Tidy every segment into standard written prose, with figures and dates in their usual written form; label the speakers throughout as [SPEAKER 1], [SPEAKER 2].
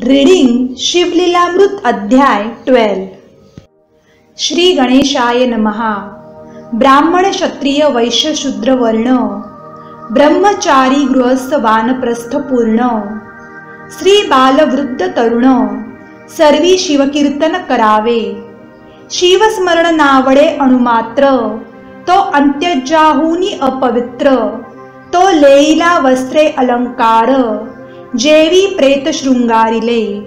[SPEAKER 1] Reading Shivlilamrut अध्याय 12। श्री गणेशाय नमः। ब्राह्मण क्षत्रिय वैश्य शूद्र वर्ण, ब्रह्मचारी गृहस्थ वानप्रस्थ पूर्ण, स्त्री बाल वृद्ध तरुण, सर्वी शिवकीर्तन करावे। शिवस्मरण नावडे अणुमात्र, तो अंत्यजाहुनी अपवित्र, तो लेईला वस्त्रे अलंकार, जेवी प्रेत शृंगारिले।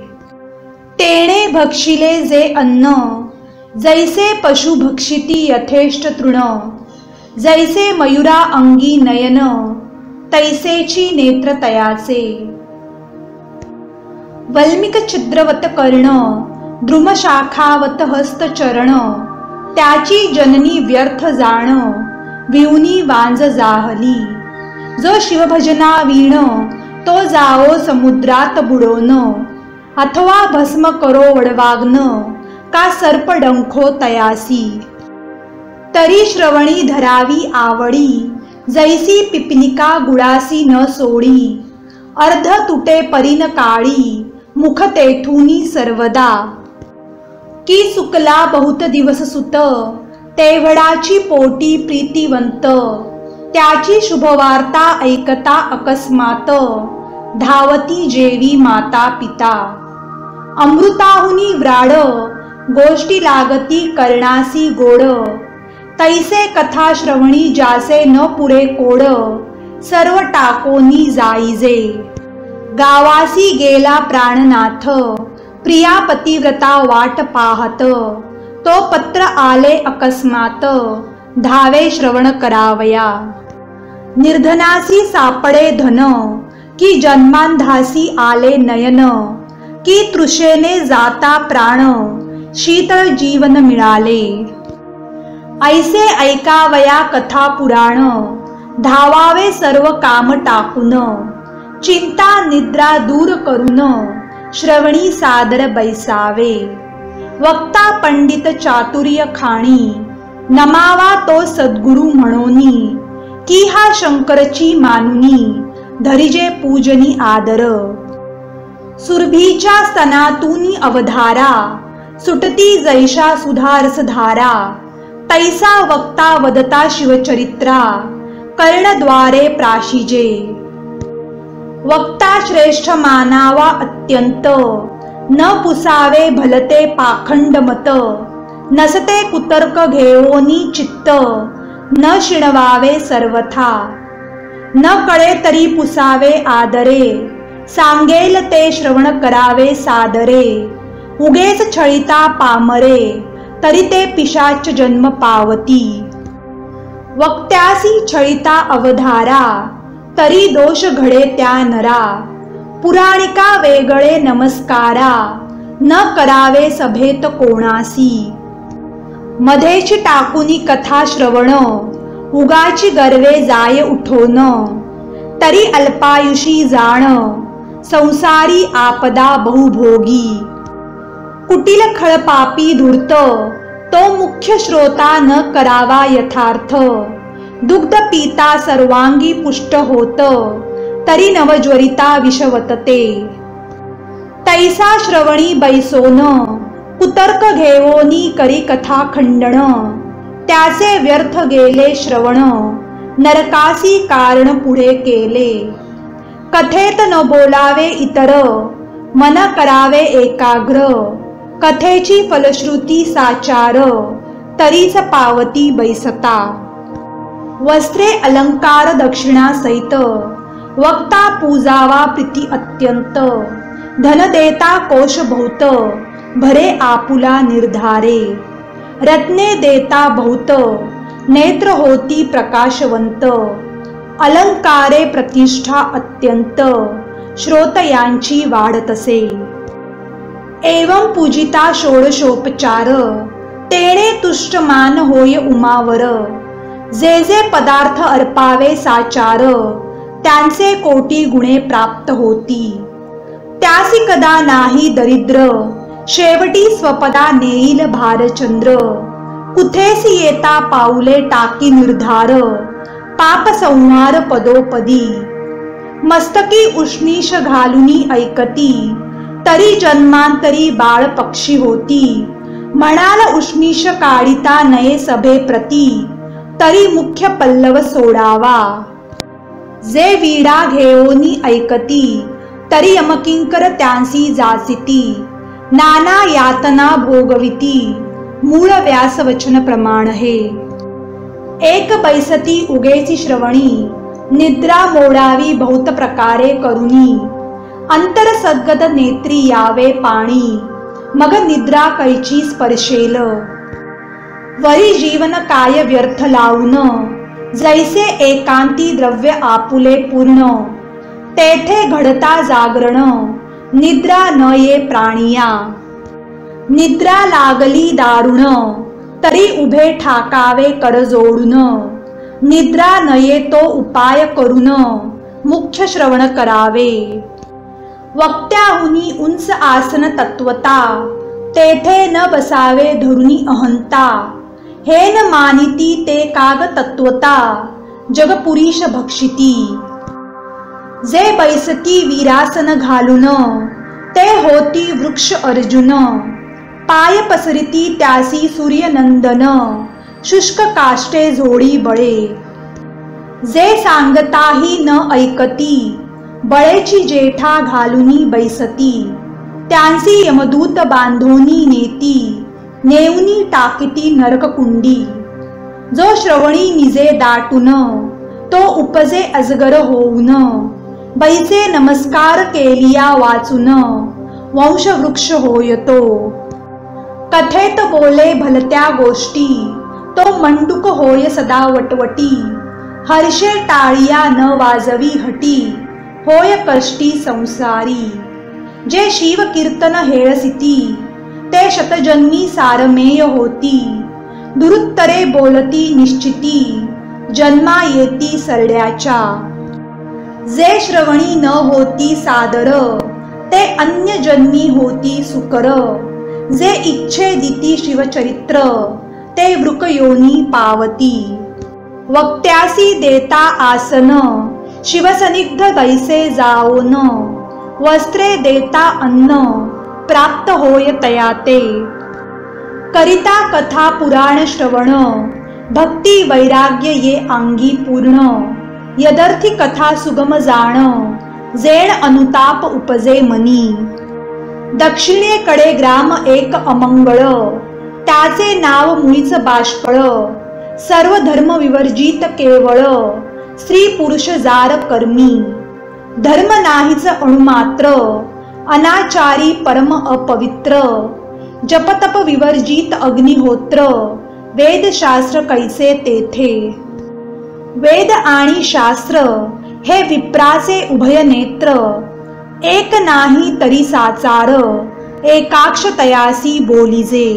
[SPEAKER 1] तेणे भक्षिले जे अन्न, जैसे पशु भक्षिती यथेष्ट तृण, जैसे मयुरा अंगी नयन, तैसेची नेत्र तयाचे। वल्मिक छिद्रवत कर्ण, द्रुमशाखावत हस्त चरण, त्याची जननी व्यर्थ जाण, विवनी वांज जाहली। जो शिवभजना वीण, तो जाओ समुद्रात बुडोन, अथवा भस्म करो वडवाग्न, का सर्प डंखो तयासी। तरी श्रवणी धरावी आवडी, जैसी पिपनिका गुळासी न सोडी, अर्ध तुटे परीन काळी, मुख तेथुनी सर्वदा। की सुकला बहुत दिवस सुत, तेवढाची पोटी प्रीतिवंत, त्याची शुभवार्ता ऐकता अकस्मात, धावती जेवी माता पिता। अमृताहुनी व्राड, गोष्टी लागती करणासी गोड, तैसे कथा श्रवणी जासे न पुरे कोड, सर्व टाकोनी जाईजे। गावासी गेला प्राणनाथ, प्रिया पतिव्रता वाट पाहत, तो पत्र आले अकस्मात, धावे श्रवण करावया। निर्धनासी सापडे धन, की जन्मांधासी आले नयन, की तृषेने जाता प्राण, शीतळ जीवन मिळाले। ऐसे ऐकावया कथा पुराण, धावावे सर्व काम टाकून, चिंता निद्रा दूर करून, श्रवणी सादर बैसावे। वक्ता पंडित चातुर्य खाणी, नमावा तो सद्गुरु म्हणोनी, की हा शंकरची मानुनी, धरिजे पूजनी आदर। सुरभीच्या स्तनातूनी अवधारा, सुटती जैशा सुधारसधारा, तैसा वक्ता वदता शिवचरित्रा, कर्णद्वारे प्राशिजे। वक्ता श्रेष्ठ मानावा अत्यंत, न पुसावे भलते पाखंड मत, नसते कुतर्क घेवोनी चित्त, न शिणवावे सर्वथा। न कळे तरी पुसावे आदरे, सांगेल ते श्रवण करावे सादरे। उगेच छळिता पामरे, तरी ते पिशाच जन्म पावती। वक्त्यासी छळिता अवधारा, तरी दोष घडे त्या नरा। पुराणिका वेगळे नमस्कारा, न करावे सभेत कोणासी। मध्येची टाकुनी कथा श्रवण, उगाची गर्वे जाय उठोन, तरी अल्पायुषी जाण, संसारी आपदा बहुभोगी। कुटील खळपापी धूर्त, तो मुख्य श्रोता न करावा यथार्थ। दुग्ध पिता सर्वांगी पुष्ट होत, तरी नवज्वरिता विषवतते। तैसा श्रवणी बैसोन, कुतर्क घेवोनी करी कथा खंडन, त्याचे व्यर्थ गेले श्रवण, नरकासी कारण पुढे केले। कथेत न बोलावे इतर, मन करावे एकाग्र, कथेची फलश्रुती साचार, तरीच पावती बैसता। वस्त्रे अलंकार दक्षिणा सहित, वक्ता पूजावा प्रीती अत्यंत। धन देता कोश बहुत, भरे आपुला निर्धारे। रत्ने देता बहुत, नेत्र होती प्रकाशवंत। अलंकारे प्रतिष्ठा अत्यंत, श्रोतयांची वाढतसे। एवं पूजिता षोडशोपचार, तेणे तुष्ट मान होय उमावर। जे जे पदार्थ अर्पावे साचार, त्यांचे कोटी गुणे प्राप्त होती। त्यासी कदा नाही दरिद्र, शेवटी स्वपदा नेईल भारचंद्र। कुथेसी येता पाऊले टाकी निर्धार, पाप संहार पदोपदी। मस्तकी उष्णीश घालुनी ऐकती, तरी जन्मांतरी बाळ पक्षी होती, म्हणाल उष्णीश काढिता नये सभे प्रती, तरी मुख्य पल्लव सोडावा. जे वीणा घेऊनी ऐकती, तरी यमकिंकर त्यांसी जासिती, नाना यातना भोगविती, मूळ व्यासवचन प्रमाण हे. एक बैसती उगेची श्रवणी, निद्रा मोडावी बहुत प्रकारे करुनी, अंतर सद्गत नेत्री यावे पाणी, मग निद्रा कैची स्पर्शेल. वरी जीवन काय व्यर्थ लावून, जैसे एकांती द्रव्य आपुले पूर्ण, तेथे घडता जागरण, निद्रा न ये प्राणिया. निद्रा लागली दारुण, तरी उभे ठाकावे कर जोडून, निद्रा नये तो उपाय करून, मुख्य श्रवण करावे. वक्त्याहुनी उंच आसन तत्वता, तेथे न बसावे धरुनी अहंता, हे न मानिती ते काग तत्वता, जगपुरीश भक्षिती. जे बैसती वीरासन घालून, ते होती वृक्ष अर्जुन, पाय पसरिती त्यासी सूर्यनंदन, शुष्क काष्टे झोडी बळे. जे सांगताही न ऐकती, बळेची जेठा घालुनी बैसती, त्यांसी यमदूत बांधोनी नेती, नेऊनी टाकिती नरककुंडी. जो श्रवणी निजे दाटून, तो उपजे अजगर होऊन, बैसे नमस्कार केलिया वाचून, वंशवृक्ष होयतो. कथेत बोले भलत्या गोष्टी, तो मंडूक होय सदा वटवटी, हर्षे टाळिया न वाजवी हटी, होय कष्टी संसारी. जे शिव कीर्तन हेळसिती, ते शतजन्मी सारमेय होती, दुरुत्तरे बोलती निश्चिती, जन्मा येती सरड्याच्या. जे श्रवणी न होती सादर, ते अन्य जन्मी होती सुकर, जे इच्छे दिती शिवचरित्र, ते वृकयोनी पावती. वक्त्यासी देता आसन, शिवसनिग्ध बैसे जाओन, वस्त्रे देता अन्न, प्राप्त होय तयाते. करिता कथा पुराण श्रवण, भक्ती वैराग्य ये अंगी पूर्ण, यदर्थी कथा सुगम जाण, जेण अनुताप उपजे मनी. दक्षिणेकडे ग्राम एक अमंगळ, त्याचे नाव मुळीच बाष्कळ, सर्व धर्म विवर्जित केवळ, स्त्री पुरुष जार कर्मी. धर्म नाहीच अणुमात्र, अनाचारी परम अपवित्र, जपतप विवर्जित अग्निहोत्र, वेदशास्त्र कैसे तेथे. वेद आणि शास्त्र हे विप्राचे उभय नेत्र, एक नाही तरी साचार, एकाक्ष तयासी बोलिजे.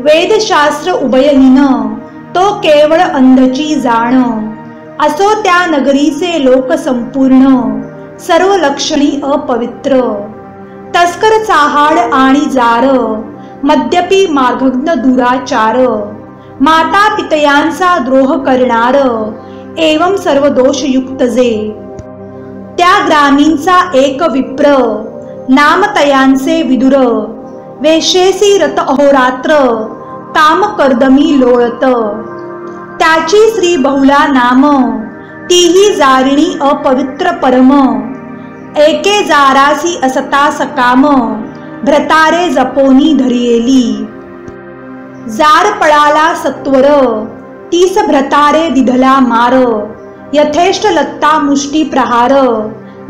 [SPEAKER 1] वेदशास्त्र उभयहीन, तो केवळ अंधची जाण, असो त्या नगरीचे लोक संपूर्ण, सर्व लक्षणी अपवित्र. तस्कर चाहाड आणि जार, मद्यपी मार्गज्ञ दुराचार, माता पितयांचा द्रोह करणार, एवं सर्व दोषयुक्त जे. त्या ग्रामींचा एक विप्र, नाम तयांचे विदुर, वेशेसी रत अहोरात्र, काम कर्दमी लोळत. त्याची श्री बहुला नाम, तीही जारिणी अपवित्र परम, एके जारासी असता सकाम, भ्रतारे जपोनी धरियेली. जार पळाला सत्वर, तीस भ्रतारे दिधला मार, यथेष्ट लत्ता मुष्टी प्रहार,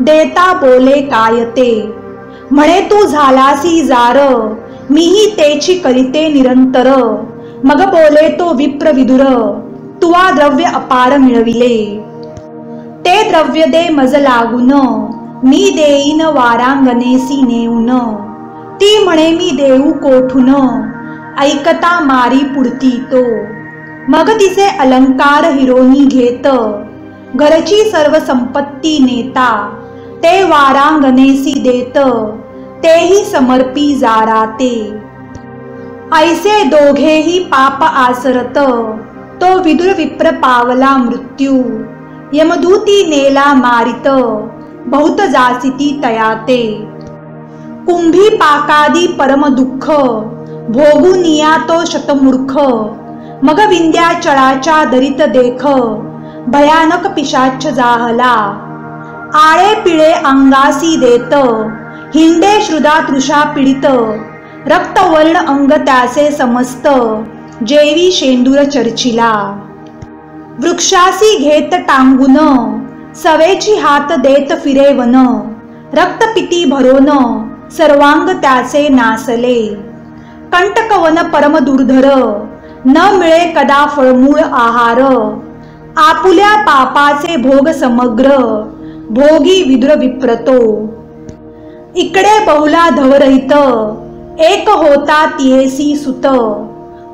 [SPEAKER 1] देता बोले कायते. म्हणे तू झालासी जार, मीही तेची करिते निरंतर, मग बोले तो विप्र विदुर, तुवा द्रव्य अपार मिळविले. ते द्रव्य दे मज लागून, मी देईन वारांगणेसी नेऊन. ती म्हणे मी देऊ कोठून, ऐकता मारी पुढती तो. मग तिचे अलंकार हिरोनी घेत, घरची सर्व संपत्ती नेता, ते वारांगणेसी देत, तेही समर्पी जाराते. ऐसे दोघेही पाप आसरत, तो विदुर विप्र पावला मृत्यू. यमदूती नेला मारित, बहुत जासिती तयाते. कुंभी पाकादी परम दुःख भोगुनिया तो शतमूर्ख मग विंध्याचळाच्या दरीत देख भयानक पिशाच जाहला आळे पिळे अंगासी देत हिंडे श्रुदा तृषा पीडित रक्तवर्ण अंग त्याचे समस्त जेवी शेंदूर चर्चिला वृक्षासी घेत टांगून सवेची हात देत फिरेवन रक्तपिती भरोन सर्वांग त्याचे नासले कंटकवन परम दुर्धर न मिळे कदा फळमूळ आहार आपुल्या पापाचे भोग समग्र भोगी विदुर विप्रतो इकडे बहुला धवरहित एक होता तियेसी सुत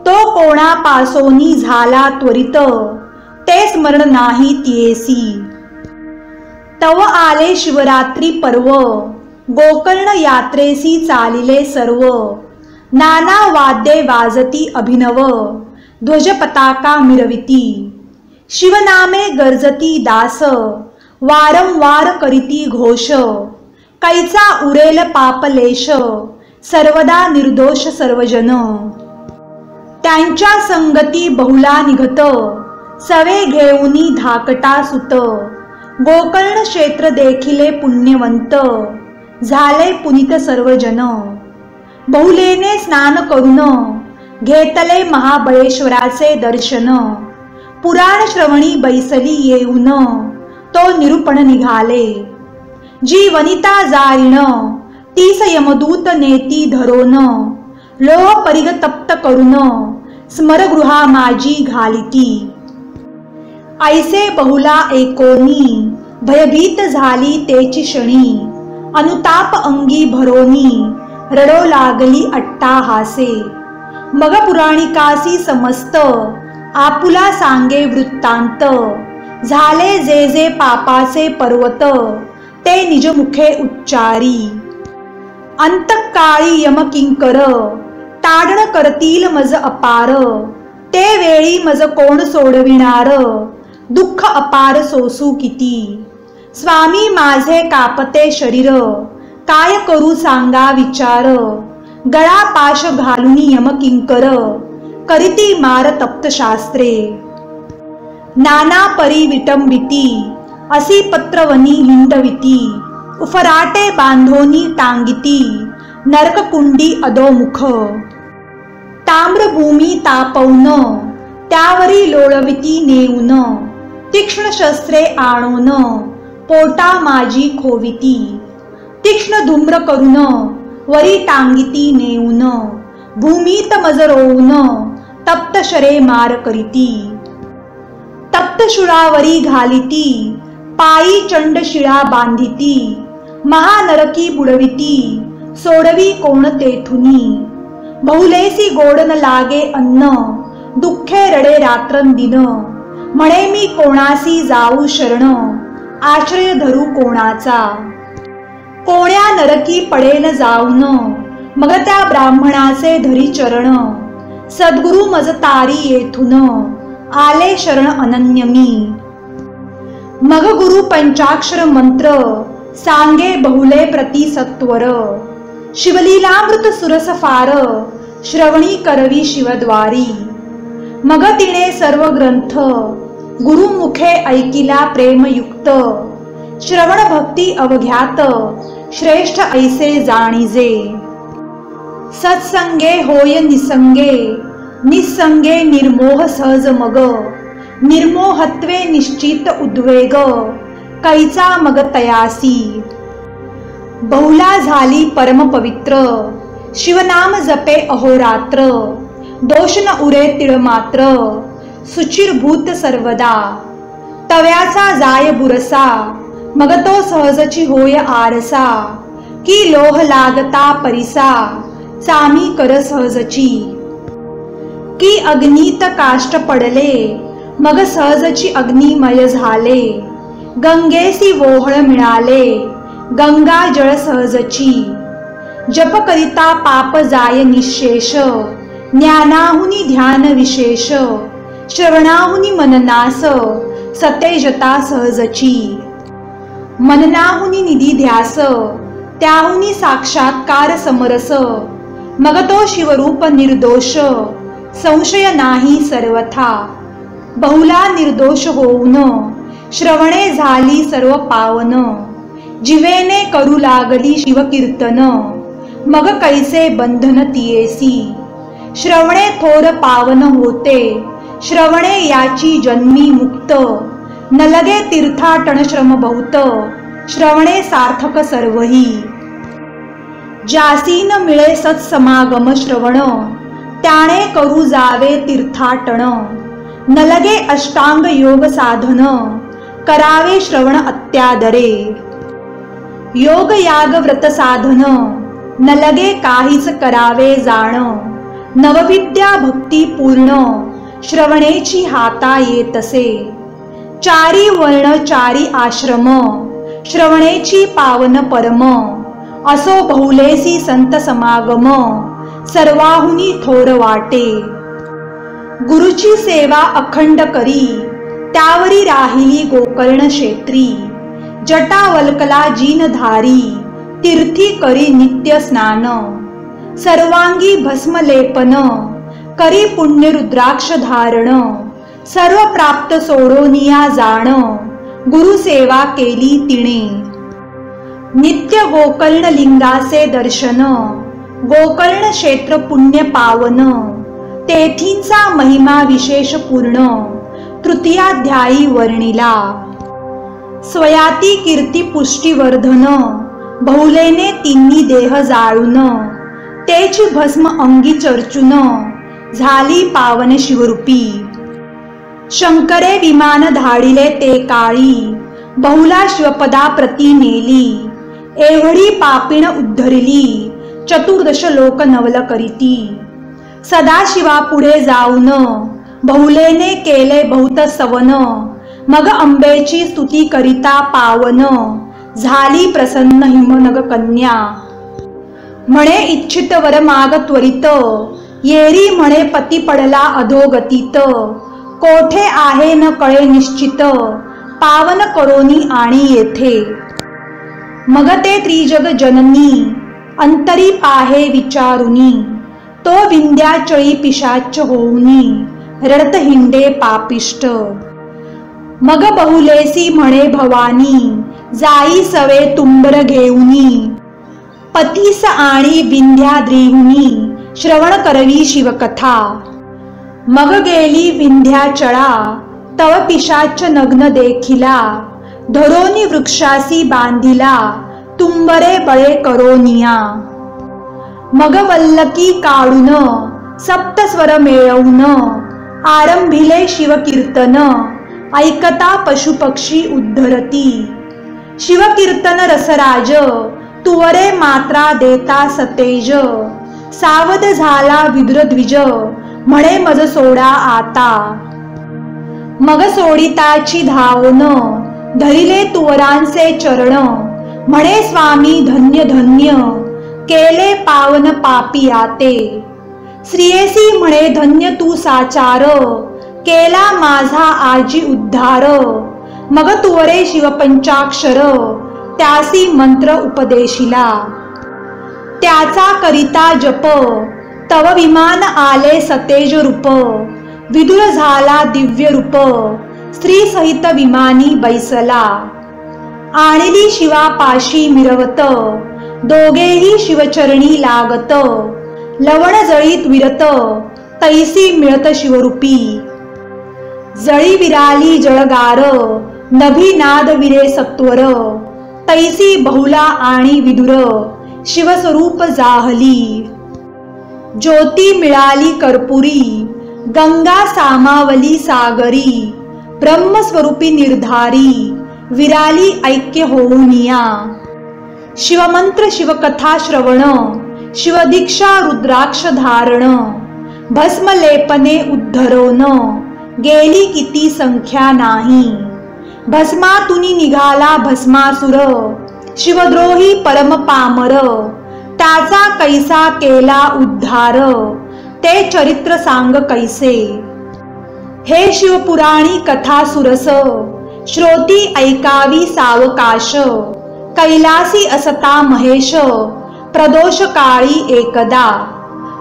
[SPEAKER 1] तो कोणा पासोनी झाला त्वरित ते स्मरण नाही तियेसी तव आले शिवरात्री पर्व गोकर्ण यात्रेसी चालिले सर्व नाना वाद्ये वाजती अभिनव ध्वज पताका मिरविती शिवनामे गर्जती दास वारंवार करीती घोष कैचा उरेल पापलेश सर्वदा निर्दोष सर्वजन त्यांच्या संगती बहुला निघत सवे घेऊनी धाकटा सुत गोकर्ण क्षेत्र देखिले पुण्यवंत झाले पुनीत सर्वजन बहुलेने स्नान करून घेतले महाबळेश्वराचे दर्शन पुराण श्रवणी बैसली येऊन तो निरूपण निघाले जी वनिता जाईन तीस यमदूत नेती धरोन लोह परिग तप्त करून स्मरगृहा माझी घालिती ऐसे बहुला एकोनी भयभीत झाली तेची क्षणी अनुताप अंगी भरोनी रडो लागली अट्टाहासे मग पुराणिकासी समस्त आपुला सांगे वृत्तांत झाले जे जे पापाचे पर्वत ते निज मुखे उच्चारी अंतकाळी यमकिंकर ताडण करतील मज अपार ते वेळी मज कोण सोडविणार दुःख अपार सोसू किती स्वामी माझे कापते शरीर काय करू सांगा विचार गळा पाश घालून यमकिंकर करीती मार तप्त शास्त्रे नाना परी विटंबिती असी पत्रवनी हिंडविती उफराटे बांधोनी टांगिती नरककुंडी अधोमुख ताम्रभूमी तापवून त्यावरी लोळविती नेऊन तीक्ष्ण शस्त्रे आणून पोटा माझी खोविती तीक्ष्ण धूम्र करून वरी टांगिती नेऊन भूमीत मज रोवून तप्त शरे मार करीती तप्त शुळावरी घालिती पायी चंड शिळा बांधिती महानरकी बुडविती सोडवी कोण तेथुनी बहुलेसी गोड न लागे अन्न दुःखे रडे रात्रंदिन म्हणे मी कोणासी जाऊ शरण आश्रय धरू कोणाचा कोण्या नरकी पडेन जाऊन मग त्या ब्राह्मणाचे धरी चरण सद्गुरु मज तारी येथून आले शरण अनन्य मी मग गुरु पंचाक्षर मंत्र सांगे बहुले प्रति सत्वर शिवलीलामृत सुरस फार श्रवणी करवी शिवद्वारी मग तिने सर्व ग्रंथ गुरुमुखे ऐकिला प्रेमयुक्त श्रवण भक्ती अवघ्यात श्रेष्ठ ऐसे जाणीजे सत्संगे होय निसंगे निसंगे निर्मोह सहज मग निर्मोहत्वे निश्चित उद्वेग कैचा मग तयासी बहुला झाली परम पवित्र शिवनाम जपे अहोरात्र दोष न उरे तिळ मात्र सुचिरभूत सर्वदा तव्याचा जाय बुरसा मग तो सहजची होय आरसा की लोह लागता परिसा सामी कर सहजची की अग्नीत काष्ट पडले मग सहजची अग्निमय झाले गंगेसी वोहळ मिळाले गंगा जळ सहजची जप करिता पाप जाय निशेष ज्ञानाहुनी ध्यान विशेष श्रवणाहुनी मननास सतेजता सहजची मननाहुनी निधी ध्यास त्याहुनी साक्षात्कार समरस, मग तो शिवरूप निर्दोष, संशय नाही सर्वथा. बहुला निर्दोष होऊन श्रवणे झाली सर्व पावन, जिवेने करू लागली शिवकीर्तन, मग कैसे बंधन तियेसी. श्रवणे थोर पावन होते, श्रवणे याची जन्मी मुक्त, न लगे तीर्थाटन श्रम बहुत, श्रवणे सार्थक सर्वही. ज्यासी न मिळे सत्समागम श्रवण, त्याने करू जावे तीर्थाटन, न लगे अष्टांग योग साधन, करावे श्रवण अत्यादरे. योग याग व्रत साधन, न लगे काहीच करावे जाण, नवविद्या भक्ती पूर्ण, श्रवणेची हाता येतसे. चारी वर्ण चारी आश्रम, श्रवणेची पावन परम, असो बहुलेसी संत समागम, सर्वाहुनी थोर वाटे. गुरुची सेवा अखंड करी, त्यावरी राहिली गोकर्ण क्षेत्री. जटावल्कला जीनधारी, तीर्थी करी नित्य स्नान. सर्वांगी भस्मलेपन, करी पुण्य रुद्राक्ष धारण. सर्व प्राप्त सोडोनिया जाण, गुरुसेवा केली तिने. नित्य गोकर्ण लिंगाचे दर्शन, गोकर्ण क्षेत्र पुण्य पावन. तेथींचा महिमा विशेष पूर्ण, तृतीयाध्यायी वर्णिला. स्वयाती कीर्ती पुष्टीवर्धन, बहुलेने तिन्ही देह जाळून. तेची भस्म अंगी चर्चून, झाली पावन शिवरूपी. शंकरे विमान धाडिले ते काळी, बहुला शिवपदा प्रती नेली. एवढी पापीण उद्धरली, चतुर्दश लोक नवल करीती. सदाशिवा पुढे जाऊन, बहुलेने केले बहुत सवन. मग अंबेची स्तुती करिता पावन, झाली प्रसन्न हिमनग कन्या. म्हणे इच्छित वर माग त्वरित, येरी म्हणे पती पडला अधोगतीत. कोठे आहे न कळे निश्चित, पावन करोनी आणि येथे. मग ते त्रिजग जननी, अंतरी पाहे विचारुनी. तो विंध्याचळी पिशाच होऊनी, रडत हिंडे पापिष्ट. मग बहुलेसी म्हणे भवानी, जाई सवे तुंबर घेऊनी. पतीस आणि विंध्याद्रिहुनी, श्रवण करवी शिवकथा. मग गेली विंध्याचळा, तव पिशाच नग्न देखिला. धरोनी वृक्षासी बांधिला, तुंबरे बळे करोनिया. मग वल्लकी काढून, सप्तस्वर मिळवून. आरंभिले शिवकीर्तन, ऐकता पशुपक्षी उद्धरती. शिवकीर्तन रसराज, तुवरे मात्रा देता सतेज. सावध झाला विदुरद्विज, म्हणे मज सोडा आता. मग सोडिताची धावण, धरिले तुवरांचे चरण. म्हणे स्वामी धन्य धन्य, केले पावन पापी आते. श्रियेसी म्हणे धन्य तू साचार, केला माझा आजी उद्धार. मग तुवरे शिवपंचाक्षर, त्यासी मंत्र उपदेशिला. त्याचा करिता जप, तव विमान आले सतेज रूप. विदुर झाला दिव्य रूप, स्त्री सहित विमानी बैसला. आणली शिवापाशी मिरवत, दोघेही शिवचरणी लागत. लवण जळीत विरत, तैसी मिळत शिवरूपी. जळी विराली जळगार, नभी नाद विरे सत्वर. तैसी बहुला आणि विदुर, शिवस्वरूप जाहली. ज्योती मिळाली कर्पुरी, गंगा सामावली सागरी. ब्रह्मस्वरूपी निर्धारी, विराली ऐक्य होऊनिया. शिवमंत्र शिवकथा श्रवण, शिवदीक्षा रुद्राक्ष धारण. भस्मलेपने उद्धरवण, गेली किती संख्या नाही. भस्मातुनी निघाला भस्मासुर, शिवद्रोही परम पामर. त्याचा कैसा केला उद्धार, ते चरित्र सांग कैसे. हे शिवपुराणी कथा सुरस, श्रोती ऐकावी सावकाश. कैलासी असता महेश प्रदोष काळी एकदा,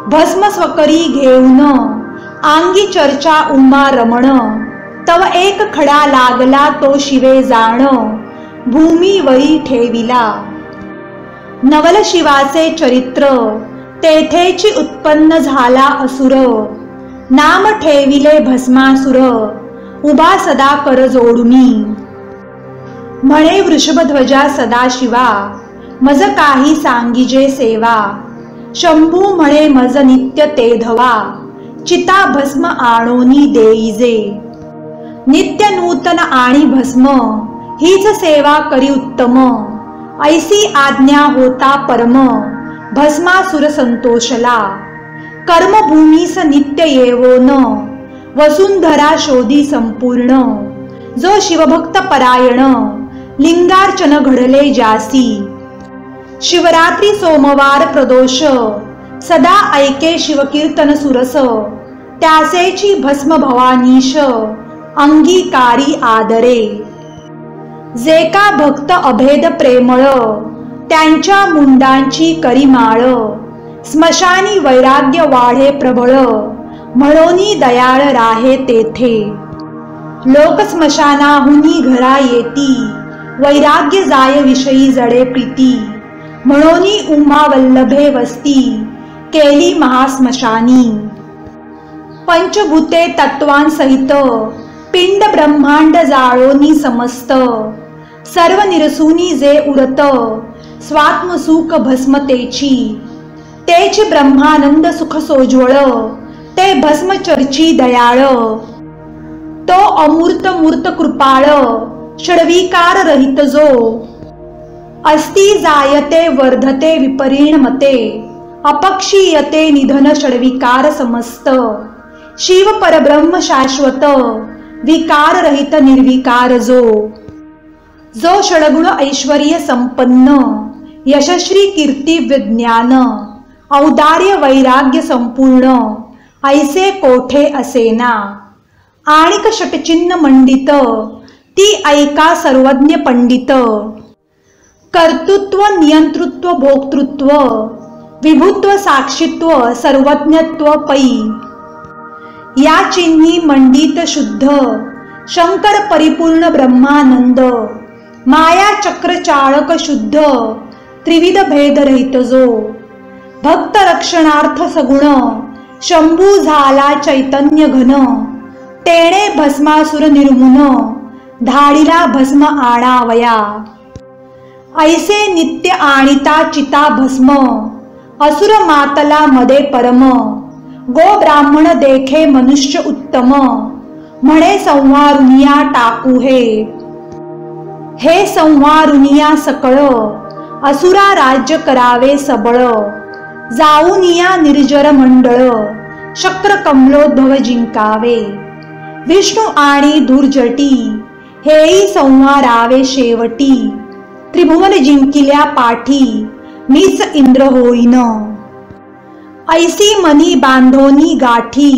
[SPEAKER 1] भस्म स्वकरी घेऊन आंगी चर्चा उमा रमण, तव एक खडा लागला तो शिवे जाण, भूमीवरी ठेविला। नवल शिवाचे चरित्र तेथेची उत्पन्न झाला असुर, नाम ठेविले भस्मासुर, उभा सदा कर जोडुनी। म्हणे वृषभध्वजा सदाशिवा, मज काही सांगिजे सेवा, शंभू म्हणे मज नित्य ते धवा, चिता भस्म आणोनी देईजे। नित्य नूतन आणि भस्म हीच सेवा करी उत्तम, ऐसी आज्ञा होता परम, भस्मासुर संतोषला। कर्मभूमीस नित्य येवोन, वसुंधरा शोधी संपूर्ण, जो शिवभक्त परायण, लिंगार्चन घडले जासी। शिवरात्री सोमवार प्रदोष, सदा ऐके शिवकीर्तन सुरस, त्यासेची भस्म भवानीश, अंगीकारी आदरे। जे का भक्त अभेद प्रेमळ, त्यांच्या मुंडांची करी माळ, स्मशानी वैराग्य वाढे प्रबळ, म्हणोनी दयाळ राहे तेथे। लोक स्मशानाहुनी घरा येती, वैराग्य जाय विषयी जडे प्रीती, म्हणोनी उमा वल्लभे वस्ती, केली महास्मशानी। पंचभूते तत्वांसहित, पिंड ब्रह्मांड जाळोनी समस्त, सर्व निरसुनी जे उरत, स्वात्मसुख भस्मतेची। तेची ब्रह्मानंद सुख सोज्वळ, ते भस्म चर्ची दयाळ। तो अमूर्त मूर्त कृपाळ, षड्विकार रहित जो, अस्ति जायते वर्धते विपरिणमते, अपक्षीयते निधन षड्विकार समस्त। शिव परब्रह्म शाश्वत, विकार रहित निर्विकार जो। जो षड्गुण ऐश्वर्य संपन्न, यशस्वी कीर्ती विज्ञान, औदार्य वैराग्य संपूर्ण, ऐसे कोठे असेना। आणिक षटचिन्ह मंडित, ती ऐका सर्वज्ञ पंडित। कर्तृत्व नियंतृत्व भोक्तृत्व, विभुत्व साक्षित्व सर्वज्ञत्व पै। या चिन्ही मंडित शुद्ध, शंकर परिपूर्ण ब्रह्मानंद, माया चक्र चाळक शुद्ध, त्रिविध भेद रहित जो। भक्त रक्षणार्थ सगुण, शंभू झाला चैतन्य घन, तेणे भस्मासुर निर्मुन, धाडिला भस्म आणावया। ऐसे नित्य आणिता चिता भस्म, असुर मातला मध्ये परम, गो ब्राह्मण देखे मनुष्य उत्तम, म्हणे संवारुनिया टाकू हे। हे संवारुनिया सकळ, असुरा राज्य करावे सबळ, जाऊनिया निर्जर मंडळ, शक्र कमलोद्भव जिंकावे। विष्णू आणि धुर्जटी, हेई संवारावे शेवटी, त्रिभुवन जिंकिल्या पाठी, मीच इंद्र होईन। ऐसी मनी बांधोनी गाठी,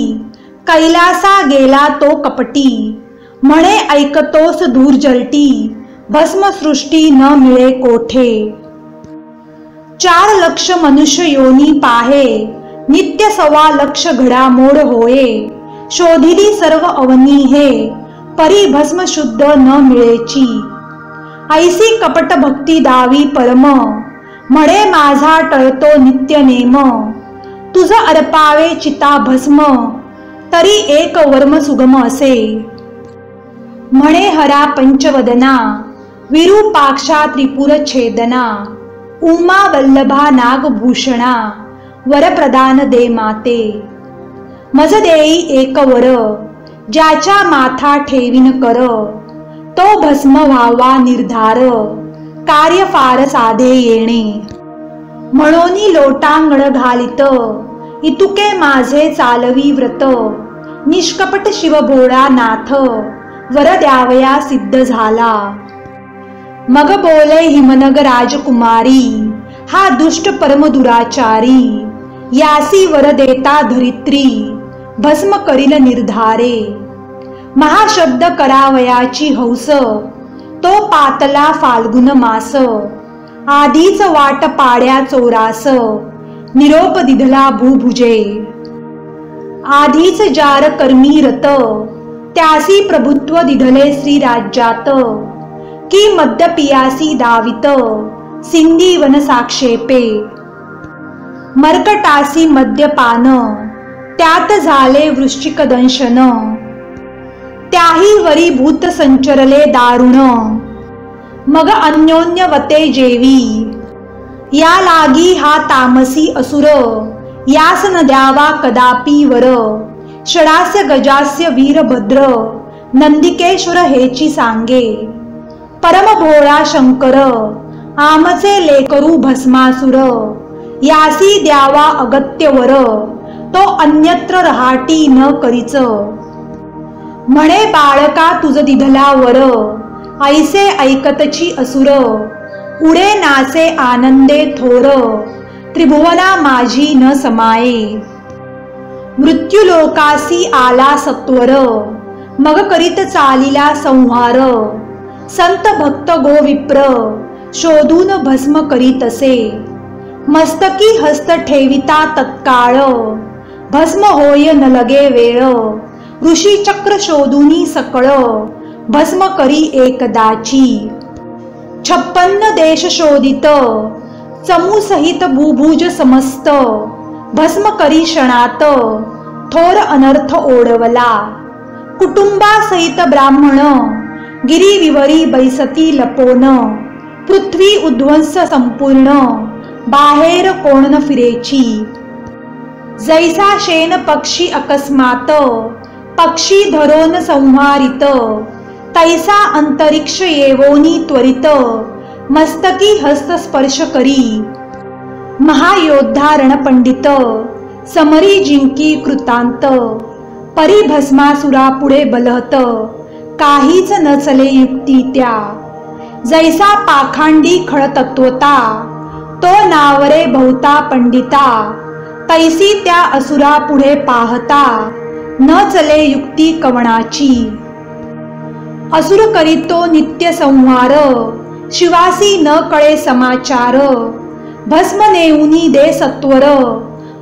[SPEAKER 1] कैलासा गेला तो कपटी, म्हणे ऐकतोस धुर्जटी, भस्म सृष्टी न मिळे कोठे। 4 लक्ष मनुष्य योनी पाहे, नित्य 1.25 लक्ष घडामोड होये, शोधिली सर्व अवनी हे, परी भस्म शुद्ध न मिळेची। ऐसी कपट भक्ती दावी परम, म्हणे माझा टळतो नित्य नेम, तुझ अर्पावे चिता भस्म, तरी एक वर्म सुगम असे। म्हणे हरा पंचवदना, विरूपाक्षा त्रिपुर छेदना, उमा वल्लभा नागभूषणा, वरप्रदान दे माते। मज देई एक वर, ज्याच्या माथा ठेवीन कर, तो भस्म व्हावा निर्धार, कार्य फार साधे येणे। म्हणोनी लोटांगण घालित, इतुके माझे चालवी व्रत, निष्कपट शिव भोळा नाथ, वर द्यावया सिद्ध झाला। मग बोले हिमनग राजकुमारी, हा दुष्ट परम दुराचारी, यासी वर देता धरित्री, भस्म करील निर्धारे। महाशब्द करावयाची हौस, तो पातला फाल्गुन मास, आधीच वाट पाड्या चोरास निरोप दिधला भूभुजे। आधीच जार कर्मी रत त्यासी प्रभुत्व दिधले श्री राज्यात। की मद्य पियासी दावित सिंधी वन साक्षेपे। मर्कटासी मद्यपान त्यात झाले वृश्चिक दंशन। त्याही वरी भूत संचरले दारुण मग अन्योन्य वते जेवी। या लागी हा तामसी असुर यास न द्यावा कदापि वर। षडास्य गजास्य वीरभद्र नंदिकेश्वर हेची सांगे। परम भोळा शंकर आमचे लेकरू भस्मासुर। यासी द्यावा अगत्य वर तो अन्यत्र रहाटी न करीच। म्हणे बाळका तुझ दिधला वर ऐसे ऐकतची असुर। उडे नाचे आनंदे थोर त्रिभुवना माझी न समाये। मृत्युलोकासी आला सत्वर मग करीत चालिला संहार। संत भक्त गोविप्र शोधून भस्म करीतसे। मस्तकी हस्त ठेविता तत्काळ भस्म होय न लगे वेळ। ऋषी चक्र शोधुनी सकळ भस्म करी एकदाची। 56 देश शोधित चमू सहित भूभुज समस्त। भस्म करी क्षणात थोर अनर्थ ओढवला। कुटुंबासहित ब्राह्मण गिरी विवरी बैसती लपोन। पृथ्वी उध्वंस संपूर्ण बाहेर कोण न फिरेची। जैसा शेन पक्षी अकस्मात पक्षी धरोन संहारित। तैसा अंतरिक्ष येवोनी त्वरित मस्तकी हस्त स्पर्श करी। महायोद्धा रणपंडित समरी जिंकी कृतांत। परी भस्मासुरा पुढे बलहत काहीच न चले युक्ती त्या। जैसा पाखांडी खळतत्वता तो नावरे बहुता पंडिता। तैसी त्या असुरा पुढे पाहता न चले युक्ती कवणाची। असुर करीतो नित्य संहार शिवासी न कळे समाचार। भस्म नेऊनी दे सत्वर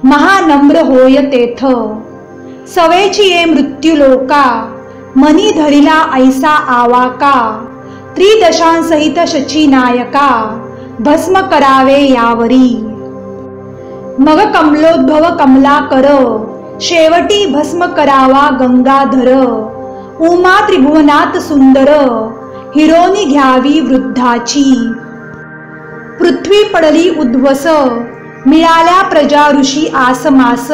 [SPEAKER 1] महानम्र होय तेथ। सवेची ये मृत्यू लोका मनी धरिला ऐसा आवाका। त्रिदशांसहित शची नायका भस्म करावे यावरी। मग कमलोद्भव कमला कर शेवटी भस्म करावा गंगाधर। उमा त्रिभुवनात सुंदर हिरोनी घ्यावी वृद्धाची। पृथ्वी पडली उद्ध्वस मिळाल्या प्रजा ऋषी आसमास।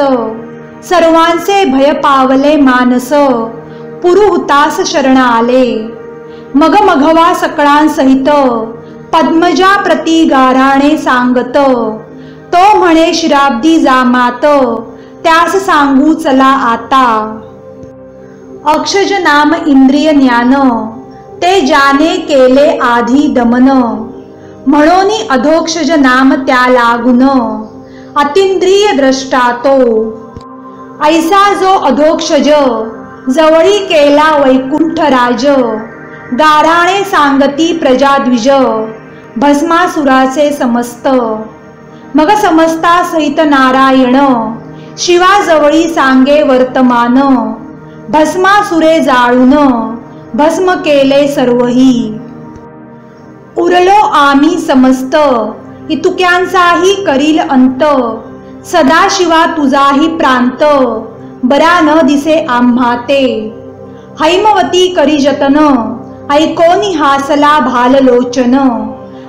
[SPEAKER 1] सर्वांचे भय पावले मानस पुरुहुतास शरण आले। मग मघवा सकळांसहित पद्मजा प्रति गाराणे सांगत। तो म्हणे शिराब्दी जामात त्यास सांगू चला आता। अक्षज नाम इंद्रिय ज्ञान ते जाने केले आधी दमन। म्हणोनी अधोक्षज नाम त्या लागून अतिंद्रिय द्रष्टा तो। ऐसा जो अधोक्षज जवळी केला वैकुंठ राज। गाराणे सांगती प्रजाद्विज भस्मासुराचे समस्त। मग समस्ता सहित नारायण शिवाजवळी सांगे वर्तमान। भस्मासुरे जाळून भस्म केले सर्वही। उरलो आम्ही समस्त इतुक्यांचाही करील अंत। सदाशिवा तुझाही प्रांत बरा न दिसे आम्हा ते। हैमवती करी जतन ऐकोनी हासला भाललोचन।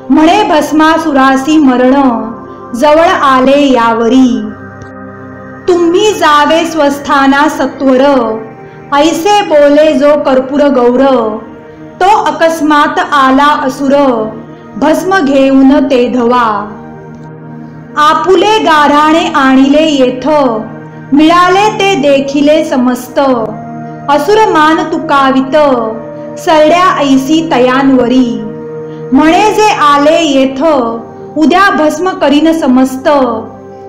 [SPEAKER 1] म्हणे भस्मासुरासी मरण जवळ आले यावरी। तुम्ही जावे स्वस्थाना सत्वर ऐसे बोले जो कर्पूर गौर। तो अकस्मात आला असुर भस्म घेऊन ते धवा। आपुले गाराणे आणिले येथ मिळाले ते देखिले समस्त। असुर मान तुकावित सरड्या ऐसी तयांवरी। म्हणे जे आले येथ उद्या भस्म करीन समस्त।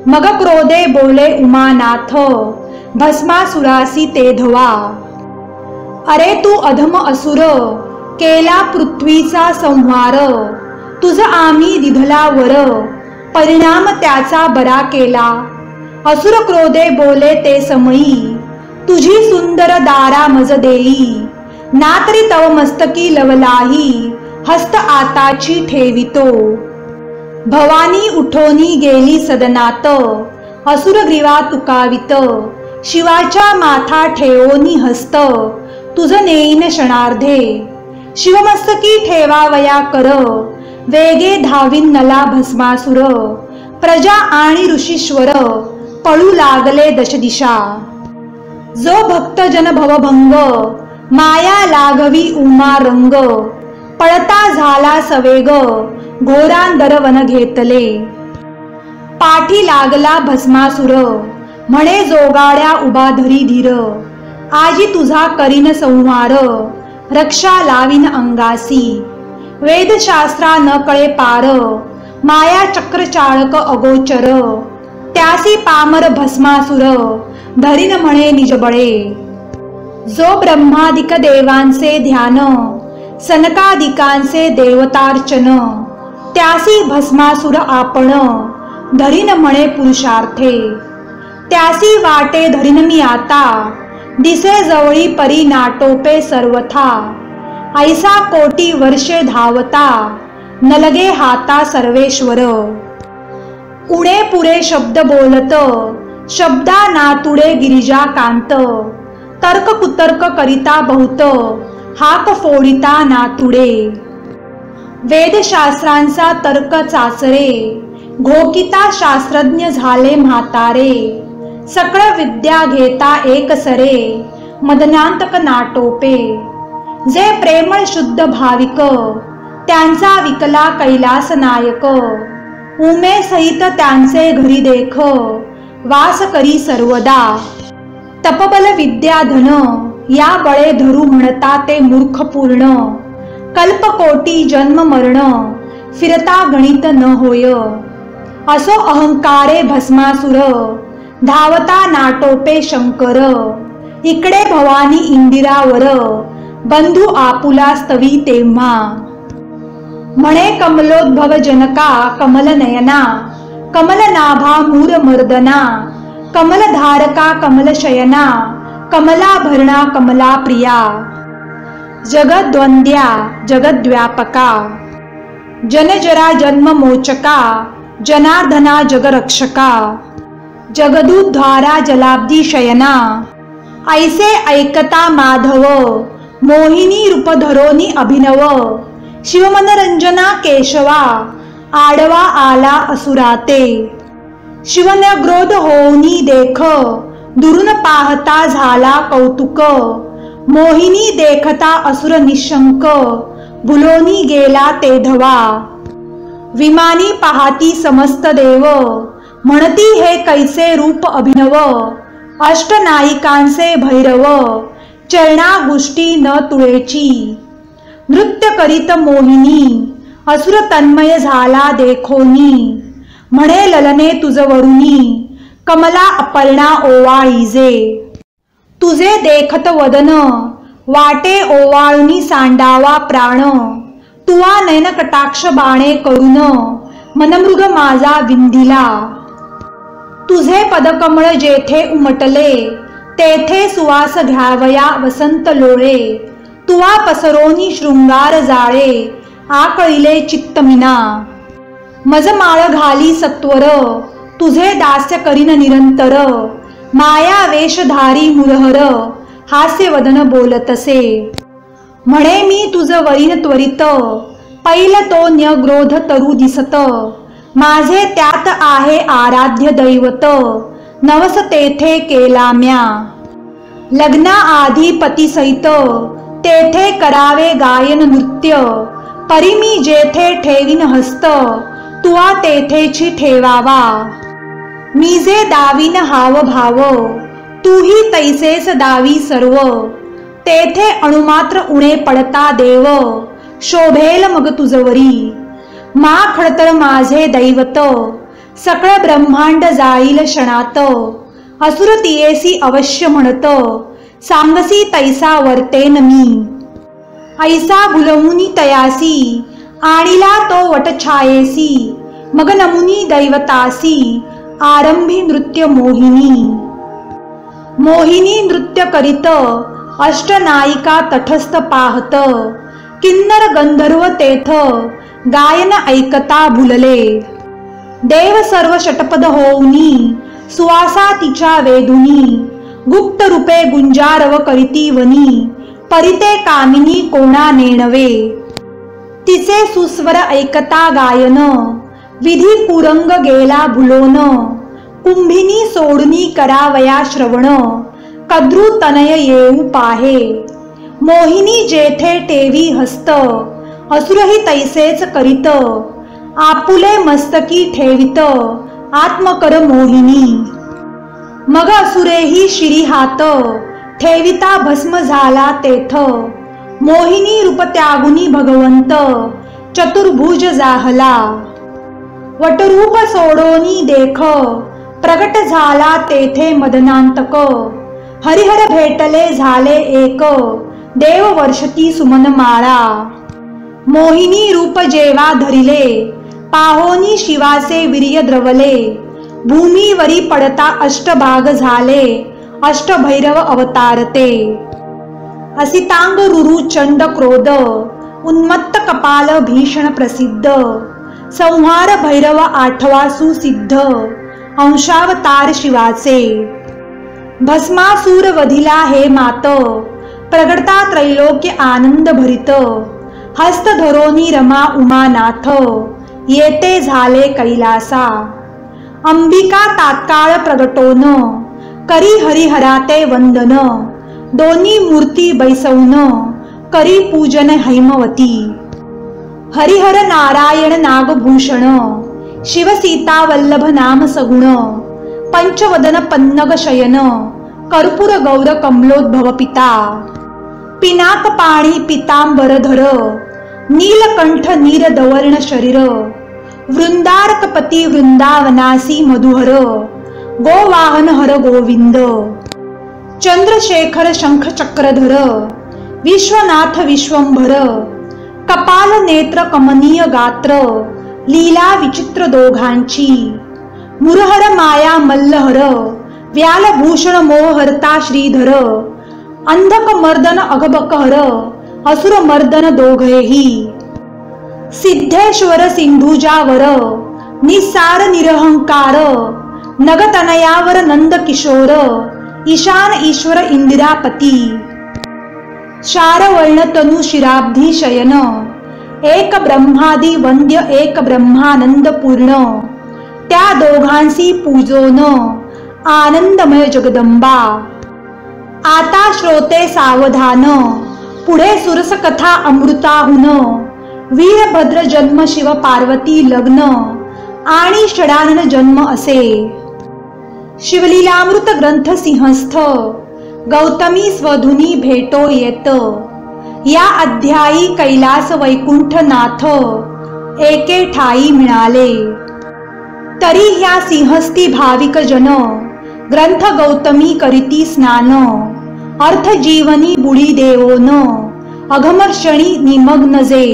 [SPEAKER 1] मग क्रोधे बोले उमानाथ भस्मासुरासी ते धवा। अरे तू अधम असुर केला पृथ्वीचा संहार। तुझ आम्ही दिधला वर, परिणाम त्याचा बरा केला। असुर क्रोधे बोले ते समयी, तुझी सुंदर दारा मज देई। ना तरी तव मस्तकी लवलाही, हस्त आताची ठेवितो। भवानी उठोनी गेली सदनात, असुर ग्रीवा तुकावित। शिवाच्या माथा ठेवोनी हस्त, तुझ नेईन क्षणार्धे। शिवमस्तकी ठेवावया कर, वेगे धावीन नला भस्मासुर। प्रजा आणि ऋषीश्वर, पळू लागले दशदिशा। जो भक्तजन भवभंग, माया लाघवी उमा रंग। पळता झाला सवेग, घोरांदर वन घेतले। पाठी लागला भस्मासुर, म्हणे जोगाड्या उभा धरी धीर। आजी तुझा करीन संहार, रक्षा लावीन अंगासी। वेदशास्त्रा न कळे पार, माया चक्र चाळक अगोचर। त्यासी पामर भस्मासुर, धरीन म्हणे निजबळे। जो ब्रह्मादिक देवांचे ध्यान, सनकादिकांचे देवतार्चन। त्यासी भस्मासुर आपण, धरीन म्हणे पुरुषार्थे। त्यासी वाटे धरीन मी आता, दिसे जवळी परी नाटोपे सर्वथा। ऐसा कोटी वर्षे धावता, नलगे हाता सर्वेश्वर। उणे पुरे शब्द बोलत, शब्दा नातुडे गिरिजा कांत। तर्क कुतर्क करिता बहुत, हाक फोडिता नातुडे। वेदशास्त्रांचा तर्क चाचरे, घोकिता शास्त्रज्ञ झाले म्हातारे। सकळ विद्या घेता एकसरे, मदनांतक नाटोपे। जे प्रेमळ शुद्ध भाविक, त्यांचा विकला कैलास नायक। उमे सहित त्यांचे घरी देख, वास करी सर्वदा। तपबल विद्या धन, या बळे धरू म्हणता ते मूर्ख पूर्ण। कल्पकोटी जन्म मरण, फिरता गणित न होय। असो अहंकारे भस्मासुर, धावता नाटोपे शंकर। इकडे भवानी इंदिरावर, बंधू आपुला स्तवी तेव्हा। म्हणे कमलोद्भव जनका कमल नयना। कमल नाभा मूर मर्दना, कमलधारका कमल शयना। कमलाभरणा कमला प्रिया, जगद्वंद्या जगद्व्यापका। जनजरा जन्म मोचका, जनार्दना जगरक्षका। जगदुद्धारा जलाब्दी शयना, ऐसे ऐकता माधव। मोहिनी रूप धरोनी अभिनव, शिवमनरंजना केशवा। आडवा आला असुराते, शिवन्यग्रोध होऊनी देख। दुरून पाहता झाला कौतुक, मोहिनी देखता असुर निशंक। भुलोनी गेला ते धवा, विमानी पाहती समस्त देव। म्हणती हे कैसे रूप अभिनव, अष्टनायिकांचे भैरव। चरणा गोष्टी न तुळेची, नृत्य करीत मोहिनी। असुर तन्मय झाला देखोनी, म्हणे ललने तुझ वरुनी। कमला अपर्णा ओवाळीजे, तुझे देखत वदन। वाटे ओवाळुनी सांडावा प्राण, तुवा नयन कटाक्ष बाणे करून। मनमृग माझा विंधिला, तुझे पदकमळ जेथे उमटले। तेथे सुवास घ्यावया वसंत लोळे। तुवा पसरोनी शृंगार जाळे, आकळिले चित्तमिना। मज माळ घाली सत्वर, तुझे दास्य करीन निरंतर। माया वेशधारी मुरहर, हास्य वदन बोलतसे। म्हणे मी तुझ वरीन त्वरित, पैल तो न्यग्रोध तरु दिसत। माझे त्यात आहे आराध्य दैवत, नवस तेथे केला म्या। लग्ना आधी पती सहित, तेथे करावे गायन नृत्य। परी मी जेथे ठेवीन हस्त, तुवा तेथेची ठेवावा। मी जे दावीन हाव भाव, तूही तैसेच दावी सर्व। तेथे अणुमात्र उणे पडता देव, शोभेल मग तुझवरी। मा खडतर माझे दैवत, सकळ ब्रह्मांड जाईल क्षणात। असुर तियेसी अवश्य म्हणत, सांगसी तैसा वर्तेन मी। ऐसा भुलवुनी तयासी, आणिला तो वटछायेसी मग नमुनी दैवतासी आरंभी नृत्य मोहिनी. मोहिनी नृत्य करीत अष्टनायिका तटस्थ पाहत किन्नर गंधर्व तेथ गायन ऐकता भुलले. देव सर्व षटपद होऊनी सुवासा तिच्या वेदुनी गुप्त रूपे गुंजारव करीती वनी परिते कामिनी कोणा नेणवे. तिचे सुस्वर ऐकता गायन विधी कुरंग गेला भुलोन कुंभिनी सोडनी करावया श्रवण कद्रू तनय येऊ पाहे. मोहिनी जेथे टेवी हस्त असुरही तैसेच करीत आपुले मस्तकी ठेवित आत्मकर मोहिनी. मग असुरेही शिरी हात ठेविता भस्म झाला तेथ मोहिनी रूप त्यागुनी भगवंत चतुर्भुज जाहला. वटरूप सोडोनी देख प्रगट झाला तेथे मदनांतक हरिहर भेटले झाले एक देव वर्षती सुमन माळा. मोहिनी रूप जेवा धरिले पाहोनी शिवाचे वीर्य द्रवले भूमीवरी पडता अष्टभाग झाले अष्टभैरव अवतारते. असितांग रुरु चंड क्रोध उन्मत्त कपाल भीषण प्रसिद्ध संहार भैरव आठवा सुसिद्ध अंशावतार शिवाचे. भस्मासूर वधिला हे मात प्रगटता त्रैलोक्य आनंद भरित हस्त धरोनी रमा उमानाथ येते झाले कैलासा. अंबिका तात्काळ प्रगटोन करी हरिहराते वंदन दोन्ही मूर्ती बैसवून करी पूजन हैमवती. हरिहर नारायण नागभूषण शिव सीता वल्लभ नाम सगुण पंचवदन पन्नग शयन कर्पूर गौर कमलोद्भव पिता. पिनाक पाणी पितांबरधर नीलकंठ नीरदवर्ण शरीर वृंदारकपती वृंदावनासी मधुहर गोवाहन हर गोविंद. चंद्रशेखर शंख चक्रधर विश्वनाथ विश्वंभर कपाल नेत्र कमनीय गात्र लीला विचित्र दोघांची. मुरहर माया मल्लहर व्यालभूषण मोहहर्ता श्रीधर अंधक मर्दन अघबकहर असुर मर्दन दोघेही. सिद्धेश्वर सिंधुजावर निस्सार निरहंकार नगतनयावर नंद किशोर ईशान ईश्वर इंदिरापती. शारवर्ण तनु शिराब्धी शयन एक ब्रह्मादि वंद्य एक ब्रह्मानंद पूर्ण त्या दोघांसी पूजोन आनंदमय जगदंबा. आता श्रोते सावधान पुढे सुरस कथा अमृताहुन वीरभद्र जन्म शिव पार्वती लग्न आणि षडानन जन्म असे. शिवलीलामृत ग्रंथ सिंहस्थ गौतमी स्वधुनी भेटो येत या अध्यायी कैलास वैकुंठनाथ एके ठाई मिळाले. तरी ह्या सिंहस्थी भाविक जन ग्रंथ गौतमी करीती स्नान अर्थ जीवनी बुडी देवोन अघमर्षणी निमग्न जे.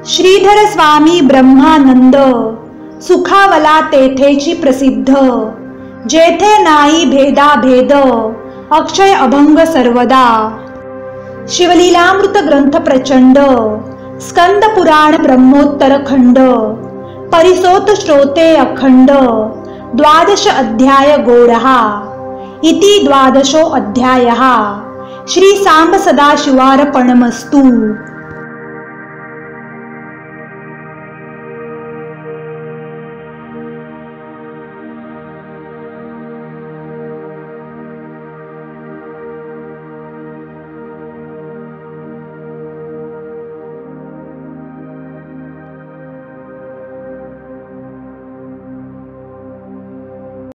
[SPEAKER 1] श्रीधर स्वामी ब्रह्मानंद सुखावला तेथेची प्रसिद्ध जेथे नाही भेदा भेद अक्षय अभंग सर्वदा. शिवलीलामृत ग्रंथ प्रचंड स्कंद पुराण ब्रह्मोत्तर खंड परिसोत श्रोते अखंड द्वादश अध्याय गोडहा इति द्वादशो अध्यायः. श्री सांब सदाशिवार्पणमस्तु.